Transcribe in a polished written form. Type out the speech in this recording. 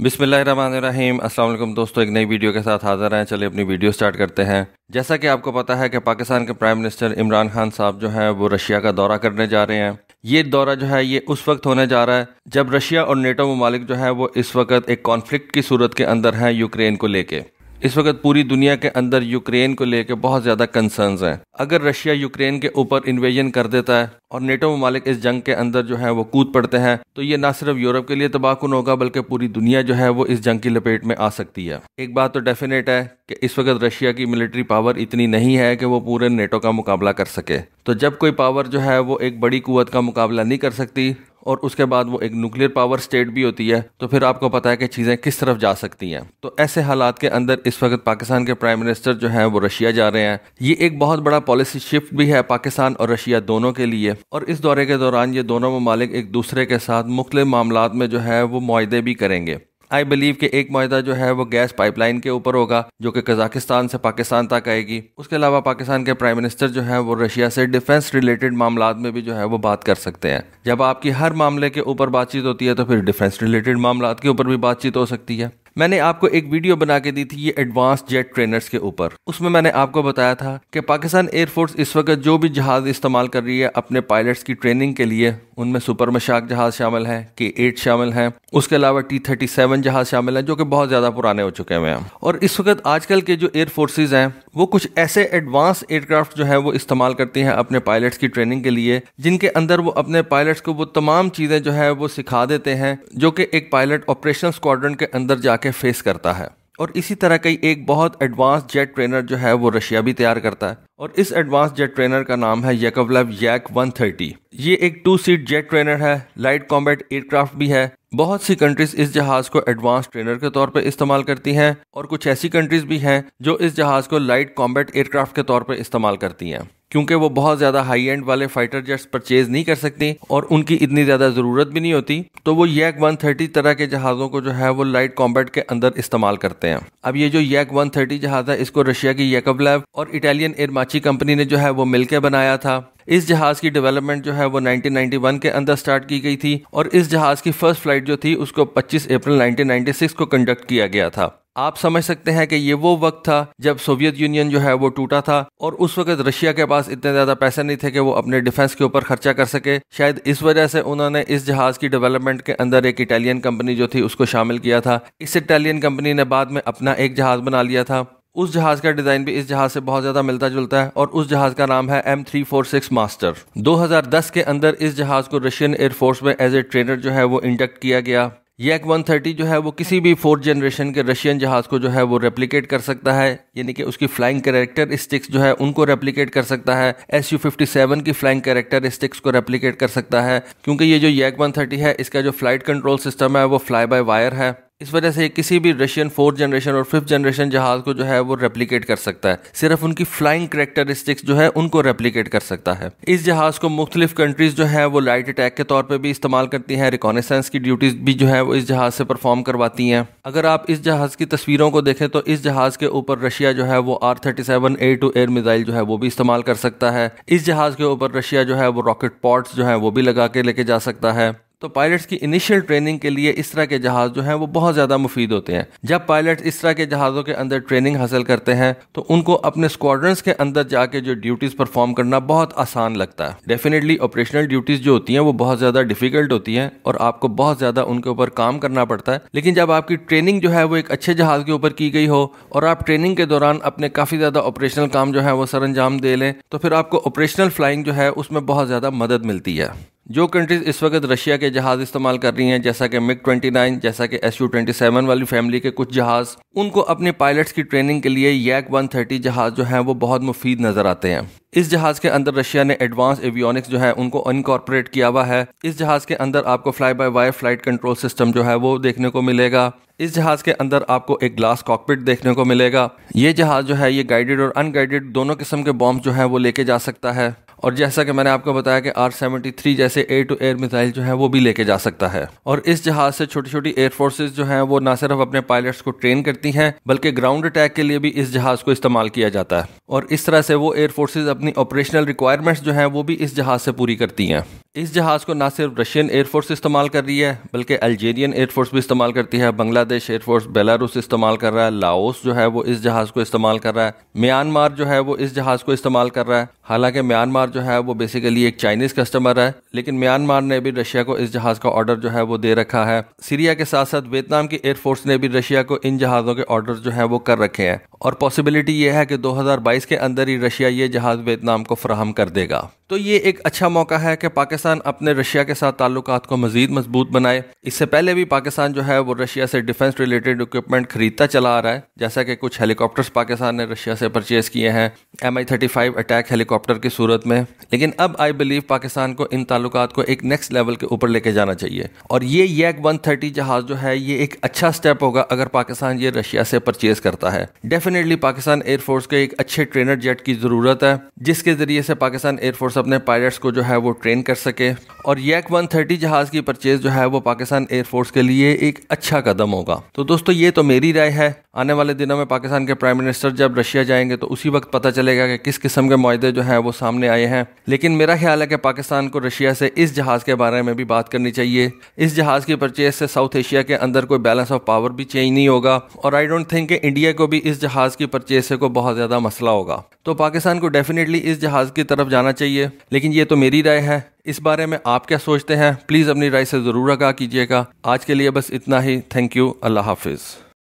बिस्मिल्लाहिर्रहमानिर्रहीम। अस्सलाम वालेकुम दोस्तों, एक नई वीडियो के साथ हाज़िर हैं। चलिए अपनी वीडियो स्टार्ट करते हैं। जैसा कि आपको पता है कि पाकिस्तान के प्राइम मिनिस्टर इमरान खान साहब जो हैं वो रशिया का दौरा करने जा रहे हैं। ये दौरा जो है ये उस वक्त होने जा रहा है जब रशिया और नेटो ममालिक जो है वो इस वक्त एक कॉन्फ्लिक्ट की सूरत के अंदर हैं यूक्रेन को लेके। इस वक्त पूरी दुनिया के अंदर यूक्रेन को लेकर बहुत ज़्यादा कंसर्न्स हैं। अगर रशिया यूक्रेन के ऊपर इन्वेजन कर देता है और नेटो ममालिक इस जंग के अंदर जो है वो कूद पड़ते हैं तो ये ना सिर्फ यूरोप के लिए तबाहकुन होगा बल्कि पूरी दुनिया जो है वो इस जंग की लपेट में आ सकती है। एक बात तो डेफिनेट है कि इस वक्त रशिया की मिलिट्री पावर इतनी नहीं है कि वो पूरे नेटो का मुकाबला कर सके। तो जब कोई पावर जो है वो एक बड़ी कुव्वत का मुकाबला नहीं कर सकती और उसके बाद वो एक न्यूक्लियर पावर स्टेट भी होती है तो फिर आपको पता है कि चीज़ें किस तरफ जा सकती हैं। तो ऐसे हालात के अंदर इस वक्त पाकिस्तान के प्राइम मिनिस्टर जो हैं वो रशिया जा रहे हैं। ये एक बहुत बड़ा पॉलिसी शिफ्ट भी है पाकिस्तान और रशिया दोनों के लिए। और इस दौरे के दौरान ये दोनों ममालिक एक दूसरे के साथ मुख्तलिफ मामलात में जो है वो मुआहदे भी करेंगे। आई बिलीव कि एक मुआहदा जो है वो गैस पाइपलाइन के ऊपर होगा जो कि कजाकिस्तान से पाकिस्तान तक आएगी। उसके अलावा पाकिस्तान के प्राइम मिनिस्टर जो है वो रशिया से डिफेंस रिलेटेड मामलात में भी जो है वो बात कर सकते हैं। जब आपकी हर मामले के ऊपर बातचीत होती है तो फिर डिफेंस रिलेटेड मामलात के ऊपर भी बातचीत हो सकती है। मैंने आपको एक वीडियो बना के दी थी ये एडवांस जेट ट्रेनर्स के ऊपर। उसमें मैंने आपको बताया था कि पाकिस्तान एयरफोर्स इस वक्त जो भी जहाज़ इस्तेमाल कर रही है अपने पायलट्स की ट्रेनिंग के लिए, उनमें सुपर मशाक जहाज़ शामिल हैं, K-8 शामिल हैं, उसके अलावा T-37 जहाज़ शामिल हैं जो कि बहुत ज़्यादा पुराने हो चुके हैं। और इस वक्त आजकल के जो एयरफोर्सेज हैं वो कुछ ऐसे एडवांस एयरक्राफ्ट जो है वो इस्तेमाल करती हैं अपने पायलट्स की ट्रेनिंग के लिए, जिनके अंदर वो अपने पायलट्स को वो तमाम चीज़ें जो है वो सिखा देते हैं जो कि एक पायलट ऑपरेशनल स्क्वाड्रन के अंदर जाके फेस करता है। और इसी तरह का एक बहुत एडवांस जेट ट्रेनर जो है वो रशिया भी तैयार करता है और इस एडवांस जेट ट्रेनर का नाम है याकोवलेव Yak-130। ये एक 2 सीट जेट ट्रेनर है, लाइट कॉम्बैट एयरक्राफ्ट भी है। बहुत सी कंट्रीज इस जहाज को एडवांस ट्रेनर के तौर पे इस्तेमाल करती हैं और कुछ ऐसी कंट्रीज भी हैं जो इस जहाज को लाइट कॉम्बैट एयरक्राफ्ट के तौर पे इस्तेमाल करती हैं क्योंकि वो बहुत ज़्यादा हाई एंड वाले फाइटर जेट्स परचेज नहीं कर सकती और उनकी इतनी ज़्यादा ज़रूरत भी नहीं होती। तो वो Yak-130 तरह के जहाज़ों को जो है वो लाइट कॉम्बैट के अंदर इस्तेमाल करते हैं। अब ये जो Yak-130 जहाज़ है इसको रशिया की याकोवलेव और इटालियन एयरमाची कंपनी ने जो है वो मिलकर बनाया था। इस जहाज़ की डेवलपमेंट जो है वो 1991 के अंदर स्टार्ट की गई थी और इस जहाज़ की फर्स्ट फ्लाइट जो थी उसको 25 अप्रैल 1996 को कंडक्ट किया गया था। आप समझ सकते हैं कि ये वो वक्त था जब सोवियत यूनियन जो है वो टूटा था और उस वक्त रशिया के पास इतने ज़्यादा पैसे नहीं थे कि वो अपने डिफेंस के ऊपर खर्चा कर सके। शायद इस वजह से उन्होंने इस जहाज़ की डेवलपमेंट के अंदर एक इटालियन कंपनी जो थी उसको शामिल किया था। इस इटालियन कंपनी ने बाद में अपना एक जहाज़ बना लिया था। उस जहाज़ का डिज़ाइन भी इस जहाज़ से बहुत ज़्यादा मिलता जुलता है और उस जहाज़ का नाम है M346 मास्टर। 2010 के अंदर इस जहाज़ को रशियन एयरफोर्स में एज ए ट्रेनर जो है वो इंडक्ट किया गया। Yak-130 जो है वो किसी भी 4th जनरेशन के रशियन जहाज़ को जो है वो रेप्लिकेट कर सकता है, यानी कि उसकी फ्लाइंग कैरेक्टरिस्टिक्स जो है उनको रेप्लिकेट कर सकता है। Su-57 की फ्लाइंग कैरेक्टरिस्टिक्स को रेप्लिकेट कर सकता है क्योंकि ये जो Yak-130 है इसका जो फ्लाइट कंट्रोल सिस्टम है वो फ्लाई बाय वायर है। इस वजह से किसी भी रशियन 4th जनरेशन और 5th जनरेशन जहाज को जो है वो रेप्लिकेट कर सकता है, सिर्फ उनकी फ्लाइंग कैरेक्टरिस्टिक्स जो है उनको रेप्लिकेट कर सकता है। इस जहाज को मुख्तलिफ कंट्रीज जो है वो लाइट अटैक के तौर पे भी इस्तेमाल करती हैं, रिकॉनेसेंस की ड्यूटीज भी जो है वो इस जहाज से परफॉर्म करवाती हैं। अगर आप इस जहाज की तस्वीरों को देखें तो इस जहाज के ऊपर रशिया जो है वो R-37A2 एयर मिसाइल जो है वो भी इस्तेमाल कर सकता है। इस जहाज के ऊपर रशिया जो है वो रॉकेट पॉड्स जो है वो भी लगा के लेके जा सकता है। तो पायलट्स की इनिशियल ट्रेनिंग के लिए इस तरह के जहाज़ जो हैं वो बहुत ज़्यादा मुफीद होते हैं। जब पायलट्स इस तरह के जहाज़ों के अंदर ट्रेनिंग हासिल करते हैं तो उनको अपने स्क्वाड्रंस के अंदर जाके जो ड्यूटीज़ परफॉर्म करना बहुत आसान लगता है। डेफिनेटली ऑपरेशनल ड्यूटीज़ जो होती हैं वो बहुत ज़्यादा डिफिकल्ट होती हैं और आपको बहुत ज़्यादा उनके ऊपर काम करना पड़ता है, लेकिन जब आपकी ट्रेनिंग जो है वो एक अच्छे जहाज़ के ऊपर की गई हो और आप ट्रेनिंग के दौरान अपने काफ़ी ज़्यादा ऑपरेशनल काम जो है वो सर अंजाम दे लें तो फिर आपको ऑपरेशनल फ्लाइंग जो है उसमें बहुत ज़्यादा मदद मिलती है। जो कंट्रीज इस वक्त रशिया के जहाज़ इस्तेमाल कर रही हैं जैसा कि MiG-29, जैसा कि Su-27 वाली फैमिली के कुछ जहाज़, उनको अपने पायलट्स की ट्रेनिंग के लिए Yak-130 जहाज़ जो हैं वो बहुत मुफीद नज़र आते हैं। इस जहाज़ के अंदर रशिया ने एडवांस एवियोनिक्स जो है उनको इनकॉर्पोरेट किया हुआ है। इस जहाज़ के अंदर आपको fly by wire flight control system जो है वो देखने को मिलेगा। इस जहाज़ के अंदर आपको एक ग्लास कॉकपिट देखने को मिलेगा। ये जहाज़ जो है ये गाइडेड और अनगाइडेड दोनों किस्म के बॉम्ब जो है वो लेके जा सकता है और जैसा कि मैंने आपको बताया कि R-73 जैसे एयर टू एयर मिसाइल जो है वो भी लेके जा सकता है। और इस जहाज से छोटी छोटी एयरफोर्सेज जो हैं वो ना सिर्फ अपने पायलट्स को ट्रेन करती हैं बल्कि ग्राउंड अटैक के लिए भी इस जहाज को इस्तेमाल किया जाता है और इस तरह से वो एयरफोर्सेज अपनी ऑपरेशनल रिक्वायरमेंट्स जो हैं वो भी इस जहाज से पूरी करती हैं। इस जहाज़ को ना सिर्फ रशियन एयरफोर्स इस्तेमाल कर रही है बल्कि अल्जीरियन एयरफोर्स भी इस्तेमाल करती है, बांग्लादेश एयरफोर्स, बेलारूस इस्तेमाल कर रहा है, लाओस जो है वो इस जहाज़ को इस्तेमाल कर रहा है, म्यांमार जो है वो इस जहाज़ को इस्तेमाल कर रहा है। हालांकि म्यांमार जो है वो बेसिकली एक चाइनीज़ कस्टमर है, लेकिन म्यांमार ने भी रशिया को इस जहाज़ का ऑर्डर जो है वो दे रखा है। सीरिया के साथ साथ वियतनाम की एयरफोर्स ने भी रशिया को इन जहाज़ों के ऑर्डर जो है वो कर रखे हैं और पॉसिबिलिटी ये है कि 2022 के अंदर ही रशिया ये जहाज़ वियतनाम को फराहम कर देगा। तो ये एक अच्छा मौका है कि पाकिस्तान अपने रशिया के साथ ताल्लुकात को मजीद मजबूत बनाए। इससे पहले भी पाकिस्तान जो है वो रशिया से डिफेंस रिलेटेड इक्विपमेंट खरीदता चला आ रहा है, जैसा कि कुछ हेलीकॉप्टर्स पाकिस्तान ने रशिया से परचेज किए हैं Mi-35 अटैक हेलीकॉप्टर की सूरत में। लेकिन अब आई बिलीव पाकिस्तान को इन ताल्लुकात को एक नेक्स्ट लेवल के ऊपर लेके जाना चाहिए और ये YAC-130 जहाज जो है ये एक अच्छा स्टेप होगा अगर पाकिस्तान ये रशिया से परचेज करता है। डेफिनेटली पाकिस्तान एयरफोर्स के एक अच्छे ट्रेनर जेट की जरूरत है जिसके जरिए से पाकिस्तान एयरफोर्स अपने पायलट्स को जो है वो ट्रेन कर सके और YAC-130 जहाज की परचेज जो है वो पाकिस्तान एयरफोर्स के लिए एक अच्छा कदम होगा। तो दोस्तों ये तो मेरी राय है। आने वाले दिनों में पाकिस्तान के प्राइम मिनिस्टर जब रशिया जाएंगे तो उसी वक्त पता चलेगा कि किस किस्म के मुआहदे जो है वो सामने आए हैं। लेकिन मेरा ख्याल है कि पाकिस्तान को रशिया से इस जहाज के बारे में भी बात करनी चाहिए। इस जहाज की परचेज से साउथ एशिया के अंदर कोई बैलेंस ऑफ पावर भी चेंज नहीं होगा और आई डोंट थिंक कि इंडिया को भी इस जहाज की परचेज से कोई बहुत ज्यादा मसला होगा। तो पाकिस्तान को डेफिनेटली इस जहाज की तरफ जाना चाहिए। लेकिन ये तो मेरी राय है, इस बारे में आप क्या सोचते हैं प्लीज अपनी राय से जरूर आगाह कीजिएगा। आज के लिए बस इतना ही। Thank you. Allah Hafiz.